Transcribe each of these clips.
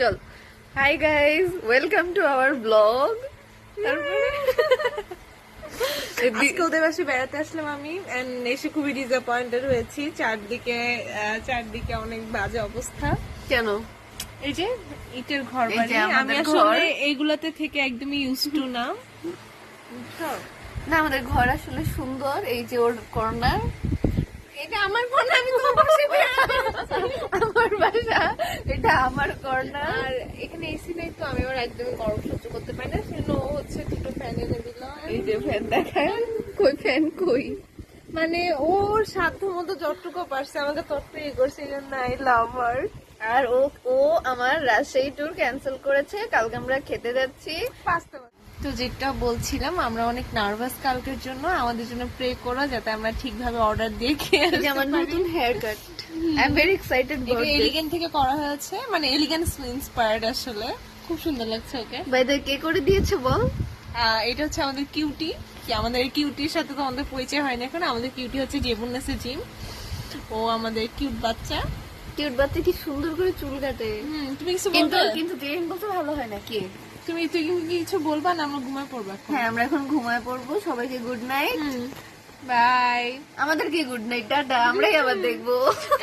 চল hi guys welcome to our blog. আজকে ওদের বাসায় বেড়াতে আসলাম আমি, এসে খুবই ডিসঅ্যাপয়েন্টেড হয়েছি। চারদিকে অনেক বাজে অবস্থা। কেন? এই যে ইটের ঘর এই যে বাড়ি, আমি আমাদের আসলে ঘর। এইগুলাতে থেকে একদমই ইউজ টু না। না, আমাদের ঘর আসলে সুন্দর। এই যে ওর কর্নার, এটা আমার কর্নার, আমি তোমার পাশে আমার বাসা, এটা আমার কর্নার। আর এখানে এসি নাই তো আমি আবার একদমই গরম সহ্য করতে পারি না, সেজন্য ও হচ্ছে দুটো ফ্যান এনে দিল। এই যে ফ্যান দেখায়, কই ফ্যান কই? মানে ওর সাধ্য মতো যতটুকু পারছে আমাকে ততটুকু ইয়ে করছে, এই জন্য আই লাভ হার। আর ও আমার রাজশাহী ট্যুর ক্যান্সেল করেছে, কালকে আমরা খেতে যাচ্ছি। তো যেটা বলছিলাম, আমরা অনেক নার্ভাস কালকের জন্য। আমাদের জন্য প্রে করো যাতে আমরা ঠিকভাবে অর্ডার দিয়ে খেয়ে এই যে আমার নতুন hair cut, I am very excited. এটা এলিগেন্ট থেকে করা হয়েছে, মানে এলিগেন্ট ইন্সপায়ার্ড। আসলে খুব সুন্দর লাগছে ওকে। বাই দ্য কে করে দিয়েছে বল? এটা হচ্ছে আমাদের কিউটি। আমাদের এই কিউটির সাথে তো আমাদের পরিচয় হয়নি এখন। আমাদের কিউটি হচ্ছে জেবুন্নেসে জিম, ও আমাদের কিউট বাচ্চা। কিউট বাচ্চা কি সুন্দর করে চুল কাটে। তুমি কিছু কিন্তু বলবে? কিন্তু ক্লিন বলতে ভালো হয় না কি? তুই কি কিছু বলবা না? আমরা ঘুমায় পড়বো এখন। হ্যাঁ, আমরা এখন ঘুমায় পড়বো। সবাইকে গুড নাইট, বাই। আমাদেরকে গুড নাইট, টাটা। আমরাই আবার দেখবো।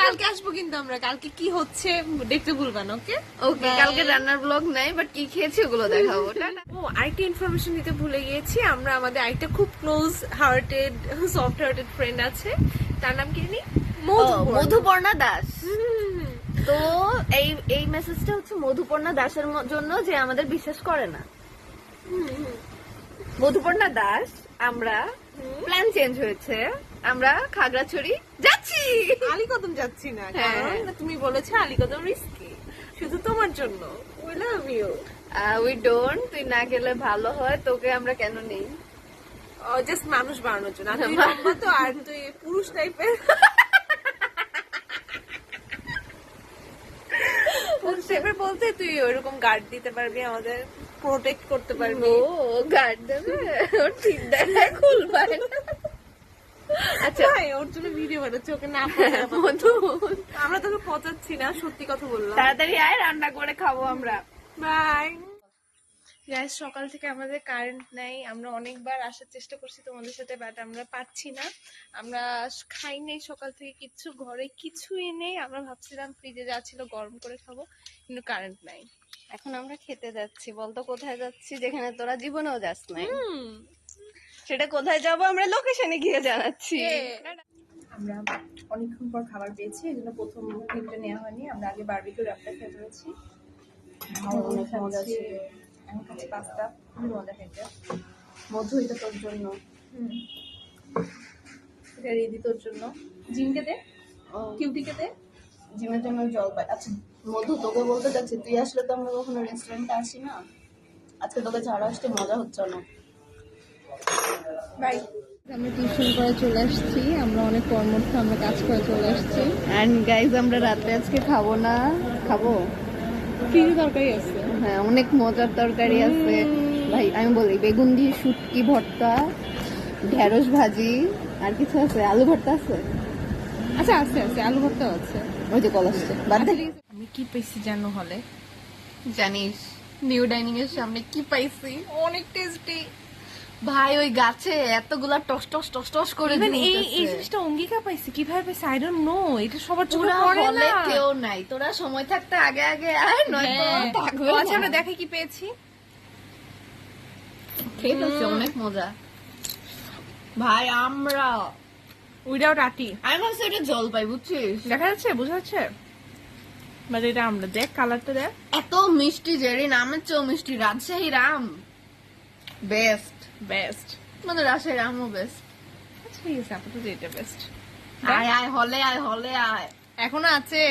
কালকে আসবো কিন্তু আমরা, কালকে কি হচ্ছে দেখতে ভুলবা না। ওকে ওকে, কালকে রান্নার ব্লগ নাই, বাট কি খেয়েছি ওগুলো দেখাবো। টাটা। ও, আরেকটা ইনফরমেশন দিতে ভুলে গিয়েছি। আমরা আমাদের আরেকটা খুব close hearted, soft hearted friend আছে, তার নাম কি জানি? মধুপর্ণা দাস। তো এই মেসেজটা হচ্ছে মধুপর্ণা দাসের জন্য, যে আমাদের বিশ্বাস করে না। মধুপর্ণা দাস, আমরা প্ল্যান চেঞ্জ হয়েছে, আমরা খাগড়াছড়ি যাচ্ছি। আলীকদম যাচ্ছি না, হ্যাঁ। কারণ তুমি বলেছো আলীকদম রিস্কি, শুধু তোমার জন্য। We love you. We don't, তুই না গেলে ভালো হয়, তোকে আমরা কেন নেই? জাস্ট মানুষ বাড়ানোর জন্য। আর তুই লম্বা তো, আর তুই পুরুষ টাইপের। পুরুষ টাইপের বলতে তুই ওইরকম গার্ড দিতে পারবি, আমাদের প্রোটেক্ট করতে পারবি। ও গার্ড দেবে, ওর ঠিক দেখায় খুলবে। আচ্ছা, ওর জন্য ভিডিও বানাচ্ছে, ওকে না পাঠালে আপাতত। মধু, আমরা তোকে পচাচ্ছি না, সত্যি কথা বললাম। তাড়াতাড়ি আয়, রান্না করে খাবো আমরা। Bye guys. সকাল থেকে আমাদের কারেন্ট নাই, আমরা অনেকবার আসার চেষ্টা করছি তোমাদের সাথে, বাট আমরা পাচ্ছি না। আমরা খাই নেই সকাল থেকে কিচ্ছু, ঘরে কিছুই নেই। আমরা ভাবছিলাম ফ্রিজে যা ছিল গরম করে খাবো, কিন্তু কারেন্ট নাই। এখন আমরা খেতে যাচ্ছি। বলতো কোথায় যাচ্ছি? যেখানে তোরা জীবনেও যাস নাই। সেটা কোথায় যাবো আমরা লোকেশনে গিয়ে জানাচ্ছি। আমরা অনেকক্ষণ পর খাবার পেয়েছি, এই জন্য প্রথম ক্লিপটা নেওয়া হয়নি। আমরা আগে বারবিকিউ র্যাপটা খেয়ে ফেলেছি, অনেক মজা ছিল। আমি খাচ্ছি পাস্তা, খুবই মজা খেতে। মধু, এটা তোর জন্য। এটা রেডি তোর জন্য। জিমকে দে, কিউটিকে দে। জিমের জন্য জল পাই। আচ্ছা মধু, তোকে বলতে যাচ্ছি, তুই আসলে তো আমরা কখনো রেস্টুরেন্টে আসি না। আজকে তোকে ছাড়া আসতে মজা হচ্ছে না। বাই। আমরা টিউশন করে চলে আসছি, আমরা অনেক কর্মঠ, আমরা কাজ করে চলে আসছি। এন্ড গাইজ, আমরা রাতে আজকে খাবো না, খাবো। কি তরকারি আছে? হ্যাঁ, অনেক মজার তরকারি আছে ভাই। আমি বলি, বেগুন দিয়ে শুটকি ভর্তা, ঢেঁড়স ভাজি, আর কিছু আছে, আলু ভর্তা আছে। আচ্ছা আছে আছে, আলু ভর্তাও আছে। ওই যে কল আসছে, বাদ দে। আমি কি পেয়েছি জানো হলে? জানিস নিউ ডাইনিং এর সামনে কি পাইছি? অনেক টেস্টি ভাই, ওই গাছে এতগুলা টস টস টস টস করে এই ঝুলতেছে। জিনিসটা অঙ্গিকা পাইছি, কিভাবে পাইছি আই ডোন্ট নো। এটা সবার চোখে তোরা পড়ে হলে না। কেউ নাই, তোরা সময় থাকতে আগে আগে আয়, নয়তো হ্যাঁ। থাকবে ও, আচ্ছা, না। আমরা দেখে কি পেয়েছি। খেয়ে ফেলছি, অনেক মজা ভাই। আমরা উইদাউট আটি। আমি ভাবছি এটা জল পাই, বুঝছিস? দেখা যাচ্ছে, বোঝা যাচ্ছে, বাট এটা আমরা দেখ, কালারটা দেখ। এত মিষ্টি, জেরি নামের চেয়েও মিষ্টি। Rajshahi Ram best, best. মানে রাজশাহী রামও বেস্ট। ঠিক আছে, আপাতত এটা বেস্ট। আয় আয়, হলে আয়, হলে আয়। এখনো আছে।